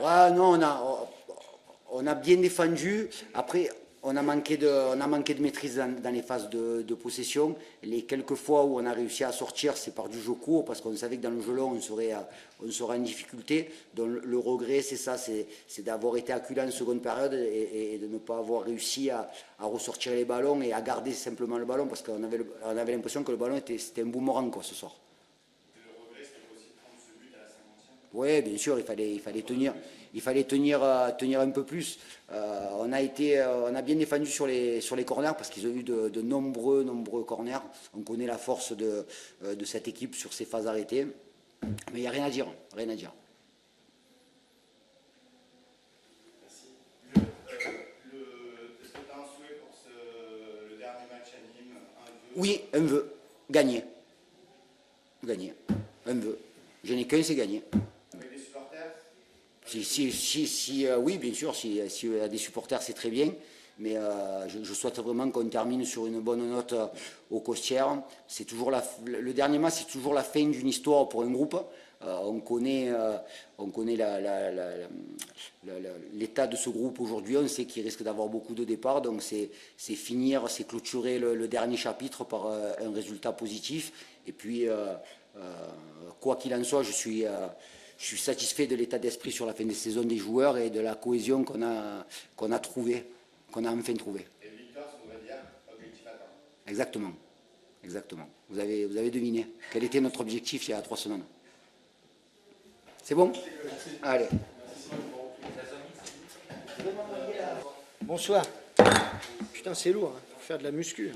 Ouais, non, on a bien défendu. Après, on a manqué de maîtrise dans les phases de possession. Les quelques fois où on a réussi à sortir, c'est par du jeu court, parce qu'on savait que dans le jeu long, on serait en difficulté. Donc le regret, c'est ça, c'est d'avoir été acculé en seconde période et de ne pas avoir réussi à ressortir les ballons et à garder simplement le ballon, parce qu'on avait l'impression que le ballon c'était un boomerang quoi, ce soir. Oui, bien sûr, il fallait tenir, tenir un peu plus. On a bien défendu sur les corners, parce qu'ils ont eu de nombreux corners. On connaît la force de cette équipe sur ces phases arrêtées. Mais il n'y a rien à dire, rien à dire. Est-ce que tu as un souhait pour le dernier match à Nîmes, un vœu? Oui, un vœu, gagner. Gagner, un vœu. Je n'ai qu'un, c'est gagner. Avec les supporters? Oui, bien sûr, s'il y a des supporters, c'est très bien. Mais je souhaite vraiment qu'on termine sur une bonne note au Costières. Le dernier match, c'est toujours la fin d'une histoire pour un groupe. On connaît l'état de ce groupe aujourd'hui. On sait qu'il risque d'avoir beaucoup de départs. Donc c'est finir, c'est clôturer le dernier chapitre par un résultat positif. Et puis, quoi qu'il en soit, je suis satisfait de l'état d'esprit sur la fin de saison des joueurs et de la cohésion qu'on a trouvée, qu'on a enfin trouvée. Et une victoire, ça voudrait dire objectif atteint. Exactement. Exactement. Vous avez deviné quel était notre objectif il y a 3 semaines. C'est bon? Allez. Bonsoir. Putain, c'est lourd, hein. Faut faire de la muscu.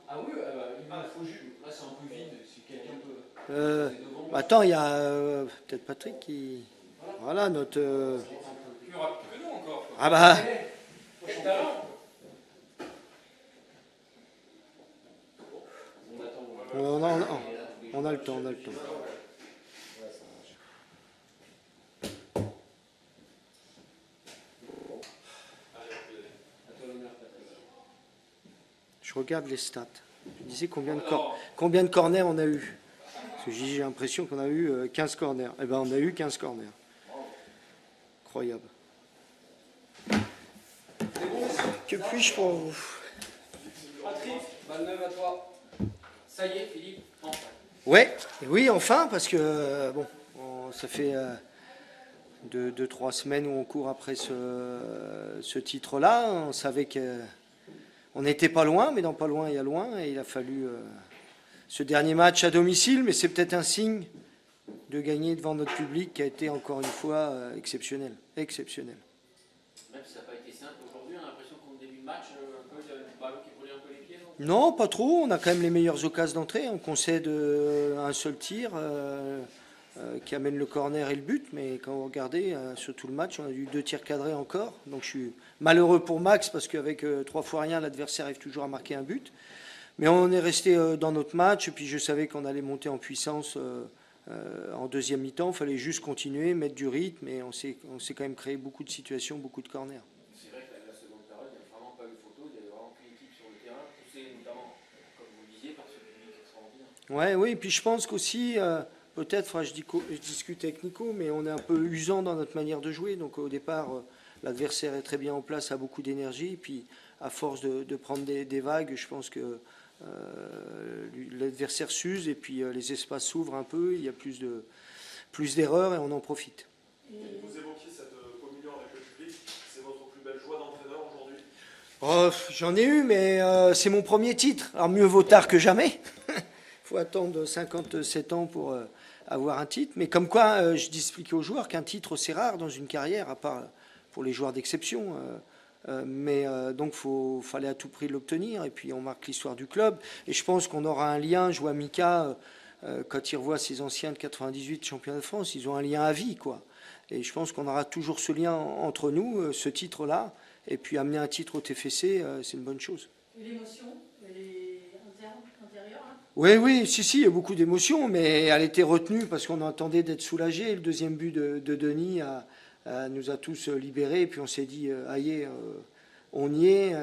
Ah oui, il faut juste. Là, c'est un peu vide. Si quelqu'un peut. Attends, il y a peut-être Patrick qui. Voilà, notre. Plus rapide que nous encore. Ah bah. Prochain talent. On a le temps, on a le temps. Je regarde les stats. Je disais combien de corners on a eu. Parce que j'ai l'impression qu'on a eu 15 corners. Eh ben, on a eu 15 corners. Incroyable. Que puis-je pour vous? Patrick, balle neuve à toi. Ça y est, Philippe, enfin. Ouais, oui, enfin, parce que bon, ça fait 2-3 semaines où on court après ce titre-là. On savait qu'on n'était pas loin, mais dans pas loin, il y a loin. Et il a fallu ce dernier match à domicile, mais c'est peut-être un signe de gagner devant notre public qui a été encore une fois exceptionnel. Exceptionnel. Même si ça n'a pas été simple aujourd'hui, on a l'impression qu'au début de match, un peu, il y avait du ballon qui brûlait un peu les pieds, non? Non, pas trop. On a quand même les meilleures occasions d'entrée. On concède un seul tir qui amène le corner et le but. Mais quand vous regardez, sur tout le match, on a eu 2 tirs cadrés encore. Donc je suis malheureux pour Max parce qu'avec 3 fois rien, l'adversaire arrive toujours à marquer un but. Mais on est resté dans notre match. Et puis je savais qu'on allait monter en puissance en deuxième mi-temps. Il fallait juste continuer, mettre du rythme. Et on s'est quand même créé beaucoup de situations, beaucoup de corners. C'est vrai que la seconde période, il n'y a vraiment pas eu photo. Il y avait vraiment qu'une équipe sur le terrain, poussée notamment, comme vous le disiez, par ce public extraordinaire. Ouais, oui, et puis je pense qu'aussi, peut-être, je discute avec Nico, mais on est un peu usant dans notre manière de jouer. Donc au départ, l'adversaire est très bien en place, a beaucoup d'énergie. Puis à force de prendre des vagues, je pense que l'adversaire s'use et puis les espaces s'ouvrent un peu. Il y a plus d'erreurs et on en profite. Vous évoquiez cette communion avec le public. C'est votre plus belle joie d'entraîneur aujourd'hui? Oh, j'en ai eu, mais c'est mon premier titre. Alors mieux vaut tard que jamais. Il faut attendre 57 ans pour avoir un titre. Mais comme quoi, je explique aux joueurs qu'un titre, c'est rare dans une carrière, à part pour les joueurs d'exception. Donc, fallait à tout prix l'obtenir. Et puis, on marque l'histoire du club. Et je pense qu'on aura un lien. Je vois Mika, quand il revoit ses anciens de 98 champions de France, ils ont un lien à vie, quoi. Et je pense qu'on aura toujours ce lien entre nous, ce titre-là. Et puis, amener un titre au TFC, c'est une bonne chose. Et l'émotion, elle est intérieure, hein? Oui, si, il y a beaucoup d'émotions, mais elle était retenue parce qu'on attendait d'être soulagé. Le deuxième but de Denis nous a tous libérés. Et puis on s'est dit, aïe, on y est,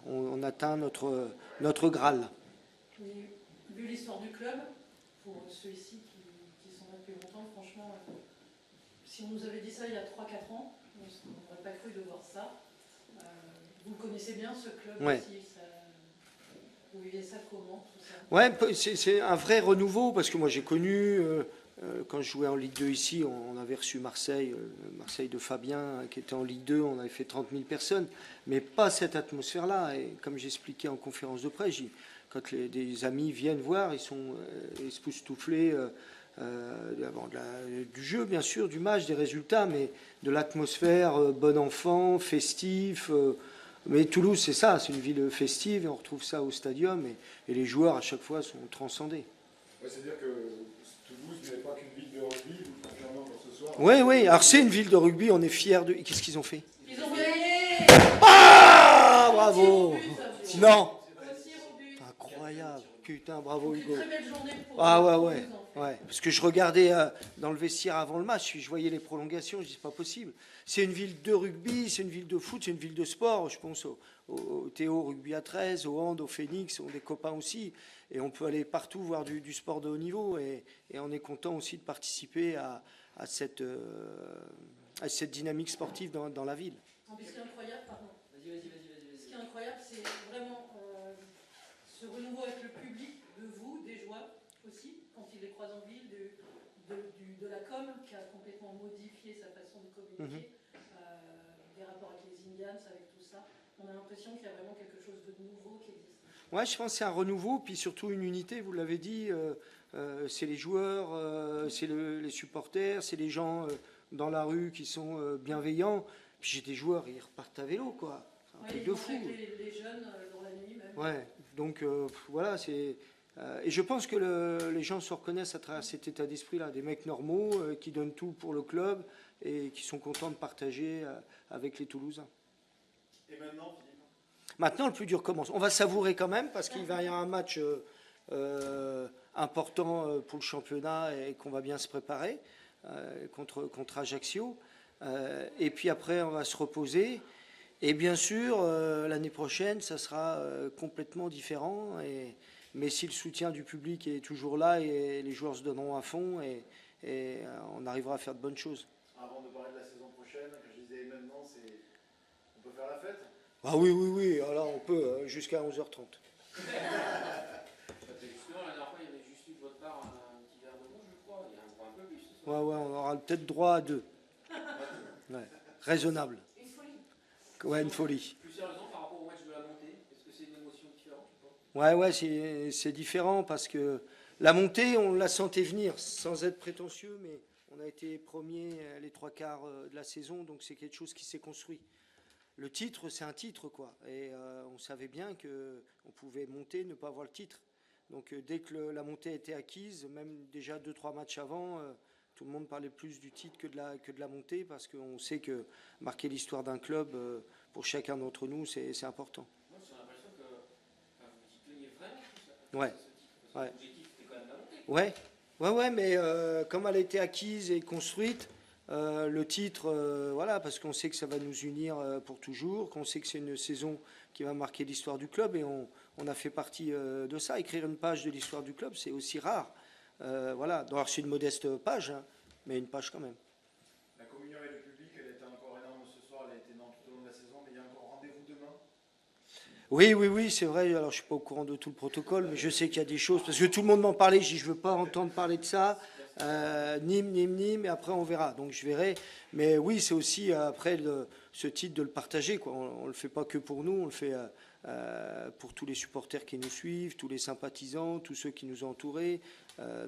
on atteint notre Graal. Et vu l'histoire du club, pour ceux ici qui sont là depuis longtemps, franchement, si on nous avait dit ça il y a 3-4 ans, on n'aurait pas cru de voir ça. Vous connaissez bien ce club Ouais. aussi, vous vivez ça comment, tout ça? Ouais, c'est un vrai renouveau parce que moi j'ai connu, quand je jouais en Ligue 2 ici, on avait reçu Marseille, Marseille de Fabien qui était en Ligue 2, on avait fait 30 000 personnes, mais pas cette atmosphère-là. Et comme j'expliquais en conférence de presse, quand des amis viennent voir, ils sont époustouflés du jeu, bien sûr, du match, des résultats, mais de l'atmosphère, bon enfant, festif. Mais Toulouse, c'est ça, c'est une ville festive et on retrouve ça au stadium et les joueurs à chaque fois sont transcendés. Ouais, c'est-à-dire que Toulouse n'est pas qu'une ville de rugby, vous le confirmez encore ce soir. Oui, oui, alors c'est une ville de rugby, on est fiers de. Qu'est-ce qu'ils ont fait? Ils ont gagné! Ah, bravo! Aussi Non! au but. Incroyable, putain, bravo Une Hugo. très belle journée pour Ah ouais, Toulouse, ouais, en fait. ouais. Parce que je regardais dans le vestiaire avant le match, je voyais les prolongations, je dis c'est pas possible. C'est une ville de rugby, c'est une ville de foot, c'est une ville de sport. Je pense au Théo rugby à 13, au hand, au Phoenix, on a des copains aussi. Et on peut aller partout voir du sport de haut niveau. Et on est content aussi de participer à cette dynamique sportive dans la ville. Non, mais ce qui est incroyable, pardon. Ce qui est incroyable, c'est vraiment ce renouveau avec le public, de vous, des joueurs aussi, quand ils les croisent en ville, de la com qui a complètement modifié sa façon de communiquer, des rapports avec les Indians, avec tout ça. On a l'impression qu'il y a vraiment quelque chose de nouveau qui existe. Ouais, je pense que c'est un renouveau, puis surtout une unité, vous l'avez dit, c'est les joueurs, c'est les supporters, c'est les gens dans la rue qui sont bienveillants. Puis j'ai des joueurs, ils repartent à vélo, quoi. C'est un truc de fou. Avec les jeunes dans la nuit même. Ouais, donc voilà, c'est. Et je pense que les gens se reconnaissent à travers cet état d'esprit-là, des mecs normaux qui donnent tout pour le club et qui sont contents de partager avec les Toulousains. Et maintenant, Philippe? Maintenant, le plus dur commence. On va savourer quand même parce qu'il va y avoir un match important pour le championnat et qu'on va bien se préparer contre Ajaccio. Et puis après, on va se reposer. Et bien sûr, l'année prochaine, ça sera complètement différent. Mais si le soutien du public est toujours là et les joueurs se donneront à fond, et on arrivera à faire de bonnes choses. Avant de parler de la saison prochaine, que je disais maintenant, on peut faire la fête? Ah oui, oui, oui. Alors on peut jusqu'à 11h30. Justement, la dernière fois, il y avait juste eu de votre part un petit verre de rouge, je crois. Il y a un peu plus. Ouais, ouais, on aura peut-être droit à 2. Ouais. Raisonnable. Une folie. Ouais, une folie. Plus sérieusement, par rapport au match de la montée, est-ce que c'est une émotion différente ou pas? Ouais, ouais, c'est différent parce que la montée, on la sentait venir, sans être prétentieux, mais on a été premier les 3/4 de la saison, donc c'est quelque chose qui s'est construit. Le titre, c'est un titre, quoi. Et on savait bien qu'on pouvait monter, ne pas avoir le titre. Donc dès que la montée était acquise, même déjà 2-3 matchs avant, tout le monde parlait plus du titre que de la montée, parce qu'on sait que marquer l'histoire d'un club, pour chacun d'entre nous, c'est important. Moi, j'ai l'impression que vous y teniez vraiment plus à Ouais. ce titre. Parce que Ouais. l'objectif, c'était quand même la montée. Ouais, ouais, mais comme elle a été acquise et construite, le titre, voilà, parce qu'on sait que ça va nous unir pour toujours, qu'on sait que c'est une saison qui va marquer l'histoire du club et on a fait partie de ça. Écrire une page de l'histoire du club, c'est aussi rare. Voilà, donc c'est une modeste page, hein, mais une page quand même. La communion avec le public, elle était encore énorme ce soir, elle a été énorme tout au long de la saison, mais il y a encore rendez-vous demain. Oui, oui, oui, c'est vrai. Alors, je suis pas au courant de tout le protocole, mais je sais qu'il y a des choses, parce que tout le monde m'en parlait. Je dis, je veux pas entendre parler de ça. Nîmes, et après on verra. Donc je verrai. Mais oui, c'est aussi après ce titre de le partager, quoi. On le fait pas que pour nous, on le fait pour tous les supporters qui nous suivent, tous les sympathisants, tous ceux qui nous ont entourés.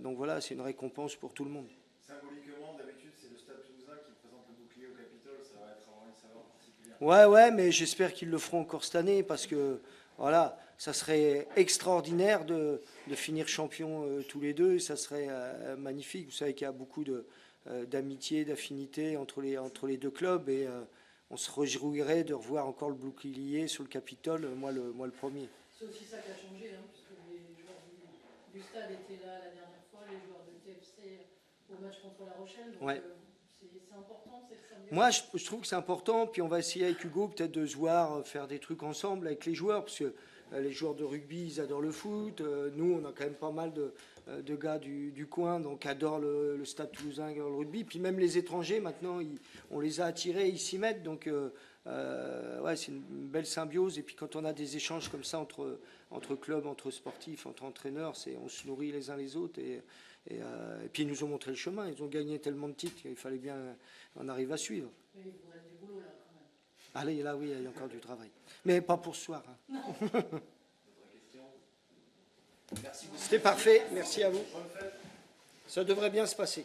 Donc voilà, c'est une récompense pour tout le monde. Symboliquement, d'habitude, c'est le Stade Toulousain qui présente le bouclier au Capitole, ça va avoir une saveur particulière. Ouais, mais j'espère qu'ils le feront encore cette année parce que voilà, ça serait extraordinaire de finir champion tous les deux. Ça serait magnifique. Vous savez qu'il y a beaucoup d'amitié, d'affinité entre les deux clubs et on se réjouirait de revoir encore le bouclier sur le Capitole, moi le premier. C'est aussi ça qui a changé, hein, puisque les joueurs du stade étaient là la dernière fois, les joueurs de TFC au match contre La Rochelle. Donc Ouais. c'est important, c'est ça. Moi, je trouve que c'est important. Puis on va essayer avec Hugo peut-être de se voir, faire des trucs ensemble avec les joueurs, parce que Les joueurs de rugby, ils adorent le foot. Nous, on a quand même pas mal de gars du coin, donc adorent le Stade Toulousain, adorent le rugby. Puis même les étrangers, maintenant, on les a attirés, ils s'y mettent. Donc, ouais, c'est une belle symbiose. Et puis quand on a des échanges comme ça entre clubs, entre sportifs, entre entraîneurs, on se nourrit les uns les autres. Et puis ils nous ont montré le chemin. Ils ont gagné tellement de titres qu'il fallait bien en arriver à suivre. Mais il vous reste du boulot là quand même. Allez, là, oui, il y a encore du travail. Mais pas pour ce soir. Hein. C'était parfait. Merci à vous. Ça devrait bien se passer.